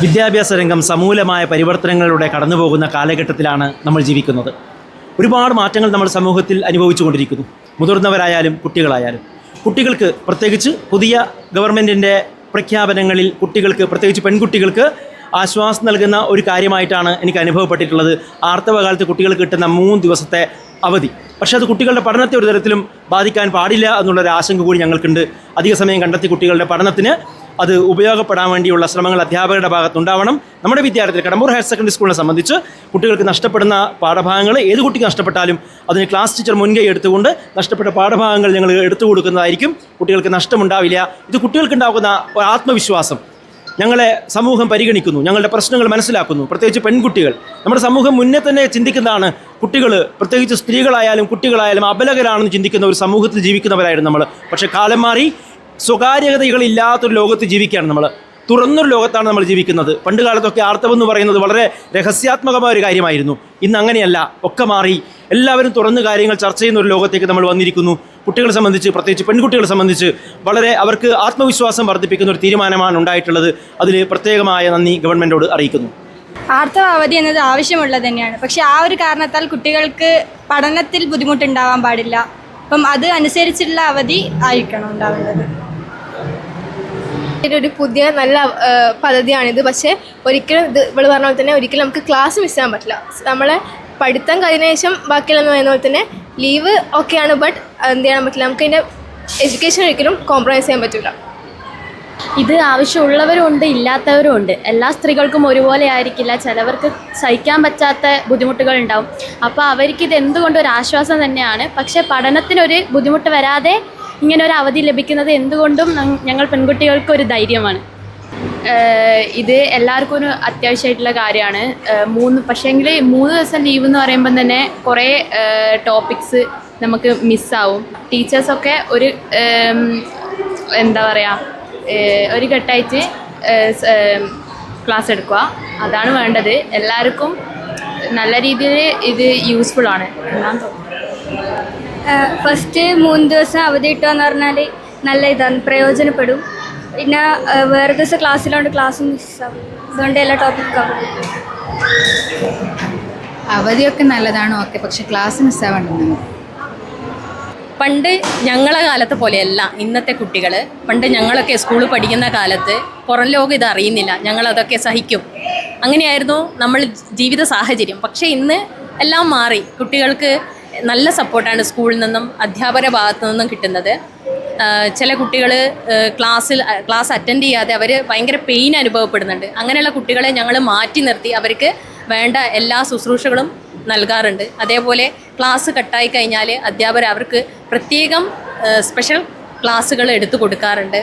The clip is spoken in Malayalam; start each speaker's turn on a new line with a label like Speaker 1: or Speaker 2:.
Speaker 1: വിദ്യാഭ്യാസ രംഗം സമൂലമായ പരിവർത്തനങ്ങളിലൂടെ കടന്നുപോകുന്ന കാലഘട്ടത്തിലാണ് നമ്മൾ ജീവിക്കുന്നത്. ഒരുപാട് മാറ്റങ്ങൾ നമ്മൾ സമൂഹത്തിൽ അനുഭവിച്ചുകൊണ്ടിരിക്കുന്നു. മുതിർന്നവരായാലും കുട്ടികളായാലും. കുട്ടികൾക്ക് പ്രത്യേകിച്ച് പുതിയ ഗവൺമെൻറ്റിൻ്റെ പ്രഖ്യാപനങ്ങളിൽ കുട്ടികൾക്ക്, പ്രത്യേകിച്ച് പെൺകുട്ടികൾക്ക് ആശ്വാസം നൽകുന്ന ഒരു കാര്യമായിട്ടാണ് എനിക്ക് അനുഭവപ്പെട്ടിട്ടുള്ളത്. ആർത്തവകാലത്ത് കുട്ടികൾക്ക് കിട്ടുന്ന 3 ദിവസത്തെ അവധി. പക്ഷേ അത് കുട്ടികളുടെ പഠനത്തെ ഒരു തരത്തിലും ബാധിക്കാൻ പാടില്ല എന്നുള്ളൊരു ആശങ്ക കൂടി ഞങ്ങൾക്കുണ്ട്. അധിക സമയം കണ്ടെത്തി കുട്ടികളുടെ പഠനത്തിന് അത് ഉപയോഗപ്പെടാൻ വേണ്ടിയുള്ള ശ്രമങ്ങൾ അധ്യാപകരുടെ ഭാഗത്തുണ്ടാവണം. നമ്മുടെ വിദ്യാർത്ഥികൾ, കടമ്പൂർ ഹയർ സെക്കൻഡറി സ്കൂളിനെ സംബന്ധിച്ച് കുട്ടികൾക്ക് നഷ്ടപ്പെടുന്ന പാഠഭാഗങ്ങൾ ഏത് കുട്ടിക്ക് നഷ്ടപ്പെട്ടാലും അതിന് ക്ലാസ് ടീച്ചർ മുൻകൈ എടുത്തുകൊണ്ട് നഷ്ടപ്പെട്ട പാഠഭാഗങ്ങൾ ഞങ്ങൾ എടുത്തു കൊടുക്കുന്നതായിരിക്കും. കുട്ടികൾക്ക് നഷ്ടമുണ്ടാവില്ല. ഇത് കുട്ടികൾക്കുണ്ടാകുന്ന ആത്മവിശ്വാസം, ഞങ്ങളെ സമൂഹം പരിഗണിക്കുന്നു, ഞങ്ങളുടെ പ്രശ്നങ്ങൾ മനസ്സിലാക്കുന്നു. പ്രത്യേകിച്ച് പെൺകുട്ടികൾ, നമ്മുടെ സമൂഹം മുന്നേ തന്നെ ചിന്തിക്കുന്നതാണ്, കുട്ടികൾ പ്രത്യേകിച്ച് സ്ത്രീകളായാലും കുട്ടികളായാലും അബലകരാണെന്ന് ചിന്തിക്കുന്ന ഒരു സമൂഹത്തിൽ ജീവിക്കുന്നവരായിരുന്നു നമ്മൾ. പക്ഷേ കാലം മാറി, സ്വകാര്യതകളില്ലാത്തൊരു ലോകത്ത് ജീവിക്കുകയാണ് നമ്മൾ. തുറന്നൊരു ലോകത്താണ് നമ്മൾ ജീവിക്കുന്നത്. പണ്ട് കാലത്തൊക്കെ ആർത്തവം എന്ന് പറയുന്നത് വളരെ രഹസ്യാത്മകമായ ഒരു കാര്യമായിരുന്നു. ഇന്ന് അങ്ങനെയല്ല, ഒക്കെ മാറി. എല്ലാവരും തുറന്ന് കാര്യങ്ങൾ ചർച്ച ചെയ്യുന്ന ഒരു ലോകത്തേക്ക് നമ്മൾ വന്നിരിക്കുന്നു. കുട്ടികളെ സംബന്ധിച്ച്, പ്രത്യേകിച്ച് പെൺകുട്ടികളെ സംബന്ധിച്ച് വളരെ അവർക്ക് ആത്മവിശ്വാസം വർദ്ധിപ്പിക്കുന്ന ഒരു തീരുമാനമാണ് ഉണ്ടായിട്ടുള്ളത്. അതിൽ പ്രത്യേകമായ നന്ദി ഗവൺമെൻറ്റോട് അറിയിക്കുന്നു.
Speaker 2: ആർത്തവ അവധി എന്നത് ആവശ്യമുള്ളത് തന്നെയാണ്. പക്ഷേ ആ ഒരു കാരണത്താൽ കുട്ടികൾക്ക് പഠനത്തിൽ ബുദ്ധിമുട്ടുണ്ടാവാൻ പാടില്ല. അപ്പം അത് അനുസരിച്ചുള്ള അവധി ആയിരിക്കണം ഉണ്ടാവേണ്ടത്.
Speaker 3: ഒരു പുതിയ നല്ല പദ്ധതിയാണിത്. പക്ഷേ ഒരിക്കലും ഇത് ഇവിടെ പറഞ്ഞ പോലെ തന്നെ ഒരിക്കലും നമുക്ക് ക്ലാസ് മിസ്സാകാൻ പറ്റില്ല. നമ്മളെ പഠിത്തം കഴിഞ്ഞ ശേഷം ബാക്കിയുള്ളതെന്ന് പറയുന്ന പോലെ തന്നെ ലീവ് ഓക്കെയാണ്. ബട്ട് എന്ത് ചെയ്യാൻ പറ്റില്ല, നമുക്ക് അതിൻ്റെ എഡ്യൂക്കേഷൻ ഒരിക്കലും കോംപ്രമൈസ് ചെയ്യാൻ പറ്റില്ല.
Speaker 4: ഇത് ആവശ്യമുള്ളവരും ഉണ്ട്, ഇല്ലാത്തവരും ഉണ്ട്. എല്ലാ സ്ത്രീകൾക്കും ഒരുപോലെ ആയിരിക്കില്ല. ചിലവർക്ക് സഹിക്കാൻ പറ്റാത്ത ബുദ്ധിമുട്ടുകൾ ഉണ്ടാവും. അപ്പോൾ അവർക്ക് ഇത് എന്തുകൊണ്ടും ഒരു ആശ്വാസം തന്നെയാണ്. പക്ഷേ പഠനത്തിനൊരു ബുദ്ധിമുട്ട് വരാതെ ഇങ്ങനെ ഒരു അവധി ലഭിക്കുന്നത് എന്തുകൊണ്ടും ഞങ്ങൾ പെൺകുട്ടികൾക്ക് ഒരു ധൈര്യമാണ്. ഇത് എല്ലാവർക്കും ഒരു അത്യാവശ്യമായിട്ടുള്ള കാര്യമാണ്. പക്ഷേങ്കിൽ 3 ദിവസം ലീവ് എന്ന് പറയുമ്പം തന്നെ കുറേ ടോപ്പിക്സ് നമുക്ക് മിസ്സാവും. ടീച്ചേഴ്സൊക്കെ ഒരു എന്താ പറയുക, ഒരു ഘട്ടമായിട്ട് ക്ലാസ് എടുക്കുക, അതാണ് വേണ്ടത്. എല്ലാവർക്കും നല്ല രീതിയിൽ ഇത് യൂസ്ഫുൾ ആണ് എന്നാണ് തോന്നുന്നത്.
Speaker 2: ഫസ്റ്റ് 3 ദിവസം അവധി കിട്ടുകയെന്ന് പറഞ്ഞാൽ നല്ല ഇതാണ്, പ്രയോജനപ്പെടും. പിന്നെ വേറെ ദിവസം ക്ലാസ്സിലുണ്ട്, ക്ലാസ് മിസ്സാവും. അതുകൊണ്ട് എല്ലാ ടോപ്പിക്കും കവർ ചെയ്യും.
Speaker 5: അവധിയൊക്കെ നല്ലതാണ്, ഓക്കെ. പക്ഷെ ക്ലാസ് മിസ്സാവേണ്ടത്.
Speaker 6: പണ്ട് ഞങ്ങളെ കാലത്തെ പോലെയല്ല ഇന്നത്തെ കുട്ടികൾ. പണ്ട് ഞങ്ങളൊക്കെ സ്കൂളിൽ പഠിക്കുന്ന കാലത്ത് പുറം ലോകം ഇത് അറിയുന്നില്ല, ഞങ്ങളതൊക്കെ സഹിക്കും. അങ്ങനെയായിരുന്നു നമ്മൾ ജീവിത സാഹചര്യം. പക്ഷേ ഇന്ന് എല്ലാം മാറി. കുട്ടികൾക്ക് നല്ല സപ്പോർട്ടാണ് സ്കൂളിൽ നിന്നും അധ്യാപകരുടെ ഭാഗത്തു നിന്നും കിട്ടുന്നത്. ചില കുട്ടികൾ ക്ലാസ് അറ്റൻഡ് ചെയ്യാതെ അവർ ഭയങ്കര പെയിൻ അനുഭവപ്പെടുന്നുണ്ട്. അങ്ങനെയുള്ള കുട്ടികളെ ഞങ്ങൾ മാറ്റി നിർത്തി അവർക്ക് വേണ്ട എല്ലാ ശുശ്രൂഷകളും നൽകാറുണ്ട്. അതേപോലെ ക്ലാസ് കട്ടായി കഴിഞ്ഞാൽ അധ്യാപകർ അവർക്ക് പ്രത്യേകം സ്പെഷ്യൽ ക്ലാസ്സുകൾ എടുത്തു കൊടുക്കാറുണ്ട്.